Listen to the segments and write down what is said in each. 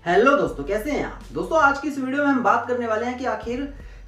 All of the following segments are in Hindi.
हेलो दोस्तों, कैसे हैं आप। दोस्तों आज की इस वीडियो में हम बात करने वाले हैं कि आखिर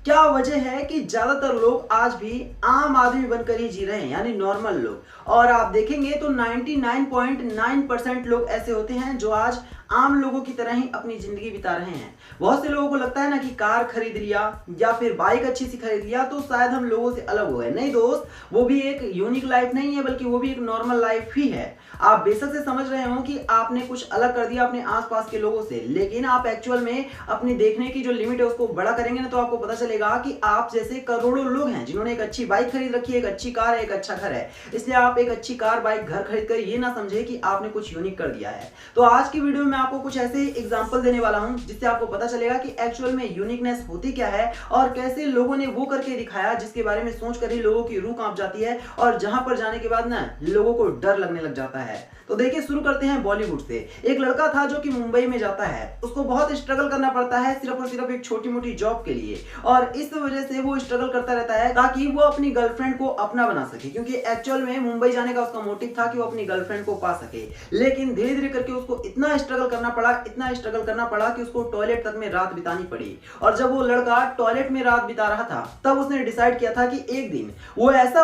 क्या वजह है कि ज्यादातर लोग आज भी आम आदमी बनकर ही जी रहे हैं, यानी नॉर्मल लोग। और आप देखेंगे तो 99.9% लोग ऐसे होते हैं जो आज आम लोगों की तरह ही अपनी जिंदगी बिता रहे हैं। बहुत से लोगों को लगता है ना कि कार खरीद लिया या फिर बाइक अच्छी सी खरीद लिया तो शायद हम लोगों से अलग हो गए। नहीं दोस्त, वो भी एक यूनिक लाइफ नहीं है, बल्कि वो भी एक नॉर्मल लाइफ ही है। आप बेशक से समझ रहे हो कि आपने कुछ अलग कर दिया अपने आसपास के लोगों से, लेकिन आप एक्चुअल में अपनी देखने की जो लिमिट है उसको बड़ा करेंगे ना तो आपको पता चलेगा कि आप जैसे करोड़ों लोग हैं जिन्होंने एक अच्छी बाइक खरीद रखी है, एक अच्छी कार है, एक अच्छा घर है। इसलिए आप एक अच्छी कार, बाइक, घर खरीद कर ये ना समझे कि आपने कुछ यूनिक कर दिया है। तो आज की वीडियो में आपको कुछ ऐसे एग्जांपल देने वाला हूं जिससे आपको पता चलेगा कि एक्चुअल में यूनिकनेस होती क्या है और कैसे लोगों ने वो करके दिखाया जिसके बारे में सोचकर ही लोगों की रूह कांप जाती है और जहां पर जाने के बाद ना लोगों को डर लगने लग जाता है। तो देखिए, शुरू करते हैं बॉलीवुड से। एक लड़का था जो कि मुंबई में जाता है, उसको बहुत स्ट्रगल करना पड़ता है सिर्फ और सिर्फ एक छोटी मोटी जॉब के लिए, और इस वजह से वो स्ट्रगल करता रहता है ताकि वो अपनी गर्लफ्रेंड को अपना बना सके, क्योंकि एक्चुअल में मुंबई जाने का उसका मोटिव था कि वो अपनी गर्लफ्रेंड को पा सके। लेकिन धीरे धीरे करके उसको इतना स्ट्रगल करना पड़ा कि उसको टॉयलेट तक में रात बितानी पड़ी। और जब वो लड़का टॉयलेट में रात बिता रहा था तब उसने डिसाइड किया था कि एक दिन वो ऐसा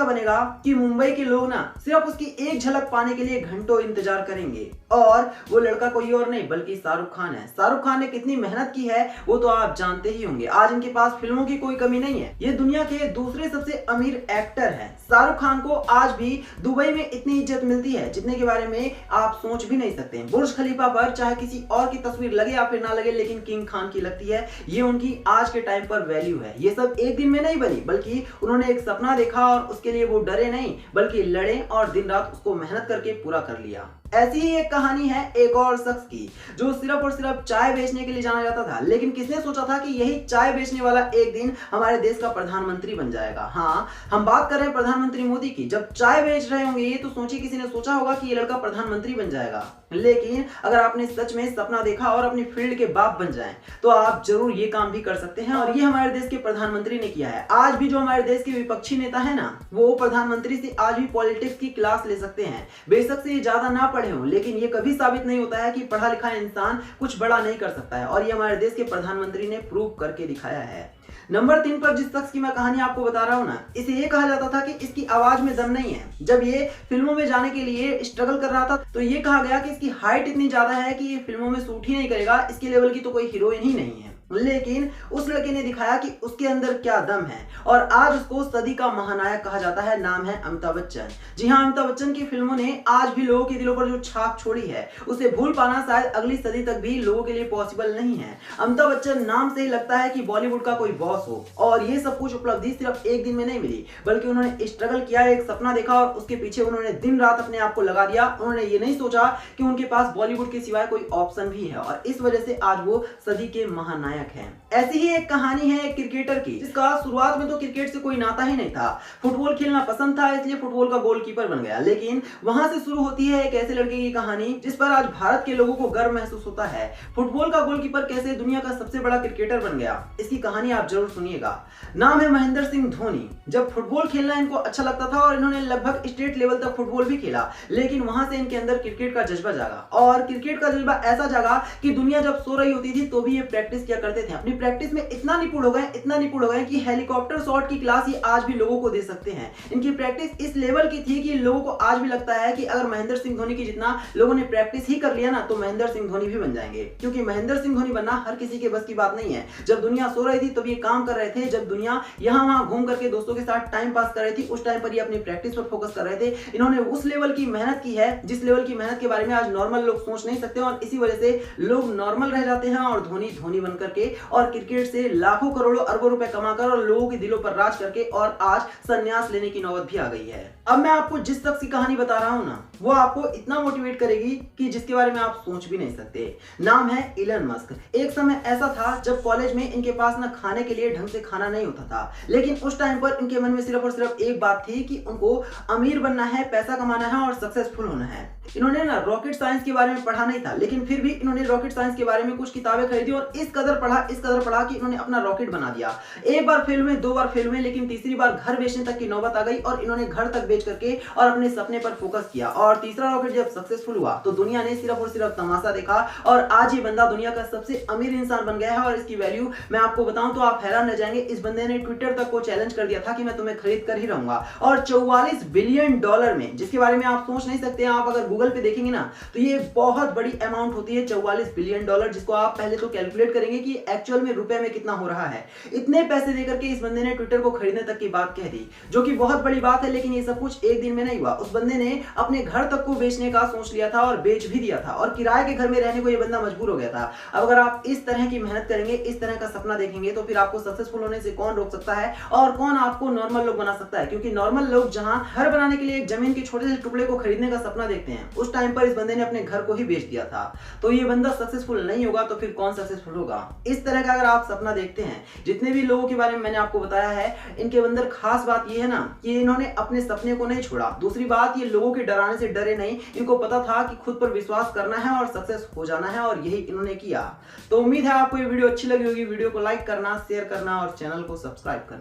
बनेगा कि मुंबई के लोग ना सिर्फ उसकी एक झलक पाने के लिए घंटों इंतजार करेंगे। और वो लड़का कोई और नहीं बल्कि शाहरुख खान है। शाहरुख खान ने कितनी मेहनत की है वो तो आप जानते ही होंगे। आज इनके पास फिल्मों की कोई कमी नहीं है, ये दुनिया के दूसरे सबसे अमीर एक्टर हैं। शाहरुख खान को आज भी दुबई में इतनी इज्जत मिलती है जितने के बारे में आप सोच भी नहीं सकते। बुर्ज खलीफा पर चाहे किसी और की तस्वीर लगे या फिर ना लगे, लेकिन किंग खान की लगती है। ये उनकी आज के टाइम पर वैल्यू है। ये सब एक दिन में नहीं बनी, बल्कि उन्होंने एक सपना देखा और उसके लिए वो डरे नहीं बल्कि लड़े और दिन रात उसको मेहनत करके पूरा कर लिया। ऐसी ही एक कहानी है एक और शख्स की जो सिर्फ और सिर्फ चाय बेचने के लिए जाना जाता था, लेकिन किसने सोचा था कि यही चाय बेचने वाला एक दिन हमारे देश का प्रधानमंत्री बन जाएगा। हाँ, हम बात कर रहे हैं प्रधानमंत्री मोदी की। जब चाय बेच रहे होंगे ये तो सोचिए किसी ने सोचा होगा कि ये लड़का प्रधानमंत्री बन जाएगा। लेकिन अगर आपने सच में सपना देखा और अपनी फील्ड के बाप बन जाएं तो आप जरूर ये काम भी कर सकते हैं, और ये हमारे देश के प्रधानमंत्री ने किया है। आज भी जो हमारे देश के विपक्षी नेता है ना, वो प्रधानमंत्री से आज भी पॉलिटिक्स की क्लास ले सकते हैं। बेशक से ये ज्यादा ना पढ़े हों, लेकिन ये कभी साबित नहीं होता है कि पढ़ा लिखा इंसान कुछ बड़ा नहीं कर सकता है, और ये हमारे देश के प्रधानमंत्री ने प्रूव करके दिखाया है। नंबर 3 पर जिस शख्स की मैं कहानी आपको बता रहा हूं ना, इसे ये कहा जाता था कि इसकी आवाज में दम नहीं है। जब ये फिल्मों में जाने के लिए स्ट्रगल कर रहा था तो ये कहा गया कि इसकी हाइट इतनी ज्यादा है कि ये फिल्मों में सूट ही नहीं करेगा, इसके लेवल की तो कोई हीरोइन ही नहीं है। लेकिन उस लड़के ने दिखाया कि उसके अंदर क्या दम है, और आज उसको सदी का महानायक कहा जाता है। नाम है अमिताभ बच्चन। जी हाँ, अमिताभ बच्चन की फिल्मों ने आज भी लोगों के दिलों पर जो छाप छोड़ी है उसे भूल पाना शायद अगली सदी तक भी लोगों के लिए पॉसिबल नहीं है। अमिताभ बच्चन नाम से ही लगता है कि बॉलीवुड का कोई बॉस हो, और ये सब कुछ उपलब्धि सिर्फ एक दिन में नहीं मिली, बल्कि उन्होंने स्ट्रगल किया, एक सपना देखा और उसके पीछे उन्होंने दिन रात अपने आप को लगा दिया। उन्होंने ये नहीं सोचा कि उनके पास बॉलीवुड के सिवाय कोई ऑप्शन भी है, और इस वजह से आज वो सदी के महानायक हैं। ऐसी ही एक कहानी है एक क्रिकेटर की जिसका शुरुआत में तो क्रिकेट से कोई नाता ही नहीं था। फुटबॉल खेलना पसंद था, इसलिए फुटबॉल का गोलकीपर बन गया। लेकिन वहां से शुरू होती है एक ऐसे लड़के की कहानी जिस पर आज भारत के लोगों को गर्व महसूस होता है। फुटबॉल का गोलकीपर कैसे दुनिया का सबसे बड़ा क्रिकेटर बन गया, इसकी कहानी आप जरूर सुनिएगा। नाम है महेंद्र सिंह धोनी। जब फुटबॉल खेलना इनको अच्छा लगता था और इन्होंने लगभग स्टेट लेवल तक फुटबॉल भी खेला, लेकिन वहां से इनके अंदर क्रिकेट का जज्बा जागा, और क्रिकेट का जज्बा ऐसा जागा कि दुनिया जब सो रही होती थी तो भी ये प्रैक्टिस किया करते थे। अपनी प्रैक्टिस में इतना निपुण हो गए कि हेलीकॉप्टर शॉट की क्लास ये आज भी लोगों को दे सकते हैं। इनकी प्रैक्टिस इस लेवल की थी कि लोगों को आज भी लगता है कि अगर महेंद्र सिंह धोनी की जितना लोगों ने प्रैक्टिस ही कर लिया ना तो महेंद्र सिंह धोनी भी बन जाएंगे, क्योंकि महेंद्र सिंह धोनी बनना हर किसी के बस की बात नहीं है। जब दुनिया सो रही थी तब ये काम कर रहे थे, जब दुनिया यहाँ वहां घूम करके दोस्तों के साथ टाइम पास कर रही थी उस टाइम पर ये अपनी प्रैक्टिस पर फोकस कर रहे थे। इन्होंने उस लेवल की मेहनत की है जिस लेवल की मेहनत के बारे में आज नॉर्मल लोग सोच नहीं सकते, और इसी वजह से लोग नॉर्मल रह जाते हैं और धोनी धोनी बन करके और क्रिकेट से लाखों करोड़ों अरबों रुपए कमाकर और लोगों के दिलों पर राज करके और आज संन्यास लेने की नौबत भी आ गई है। अब मैं आपको जिस शख्स की कहानी बता रहा हूं ना, वो आपको इतना मोटिवेट करेगी कि जिसके बारे में आप सोच भी नहीं सकते। नाम है इलन मस्क। एक समय ऐसा था जब कॉलेज में इनके पास ना खाने के लिए ढंग से खाना नहीं होता था, लेकिन उस टाइम पर इनके मन में सिर्फ और सिर्फ एक बात थी कि उनको अमीर बनना है, पैसा कमाना है और सक्सेसफुल होना है। इन्होंने ना रॉकेट साइंस के बारे में पढ़ा नहीं था, लेकिन फिर भी इन्होंने रॉकेट साइंस के बारे में कुछ किताबें खरीदी और इस कदर पढ़ा कि इन्होंने अपना रॉकेट बना दिया। एक बार फेल हुए, दो बार फेल हुए, लेकिन तीसरी बार घर बेचने तक की नौबत आ गई और इन्होंने घर तक बेच करके और अपने सपने पर फोकस किया। और तीसरा रॉकेट जब सक्सेसफुल हुआ तो दुनिया ने सिर्फ और सिर्फ तमाशा देखा और आज ये बंदा दुनिया का सबसे अमीर इंसान बन गया है। और इसकी वैल्यू मैं आपको बताऊं तो आप हैरान रह जाएंगे। इस बंदे ने ट्विटर तक को चैलेंज कर दिया था कि मैं तुम्हें खरीद कर ही रहूंगा, और 44 बिलियन डॉलर में, जिसके बारे में आप सोच नहीं सकते। आप अगर गूगल पे देखेंगे ना तो ये बहुत बड़ी अमाउंट होती है, 44 बिलियन डॉलर, जिसको आप पहले तो कैलकुलेट करेंगे कि एक्चुअल में रुपए में कितना हो रहा है। इतने पैसे देकर के इस बंदे ने ट्विटर को खरीदने तक की बात कह दी, जो कि बहुत बड़ी बात है। लेकिन ये सब कुछ एक दिन में नहीं हुआ। उस बंदे ने अपने घर तक को बेचने का सोच लिया था और बेच भी दिया था, और किराए के घर में रहने को ये बंदा मजबूर हो गया था। अब अगर आप इस तरह की मेहनत करेंगे, इस तरह का सपना देखेंगे, तो फिर आपको सक्सेसफुल होने से कौन रोक सकता है और कौन आपको नॉर्मल लोग बना सकता है? क्योंकि नॉर्मल लोग जहां घर बनाने के लिए एक जमीन के छोटे से टुकड़े को खरीदने का सपना देखते हैं, उस टाइम पर इस बंदे ने अपने घर को ही बेच दिया था। तो ये बंदा सक्सेसफुल नहीं होगा तो फिर कौन सक्सेसफुल होगा? इस तरह का अगर आप सपना देखते हैं, जितने भी लोगों के बारे में मैंने आपको बताया है, इनके अंदर खास बात ये है ना कि इन्होंने अपने सपने को नहीं छोड़ा। दूसरी बात, ये लोगों के डराने से डरे नहीं। इनको पता था कि खुद पर विश्वास करना है और सक्सेस हो जाना है, और यही इन्होंने किया। तो उम्मीद है आपको ये वीडियो अच्छी लगी होगी। वीडियो को लाइक करना, शेयर करना और चैनल को सब्सक्राइब करना।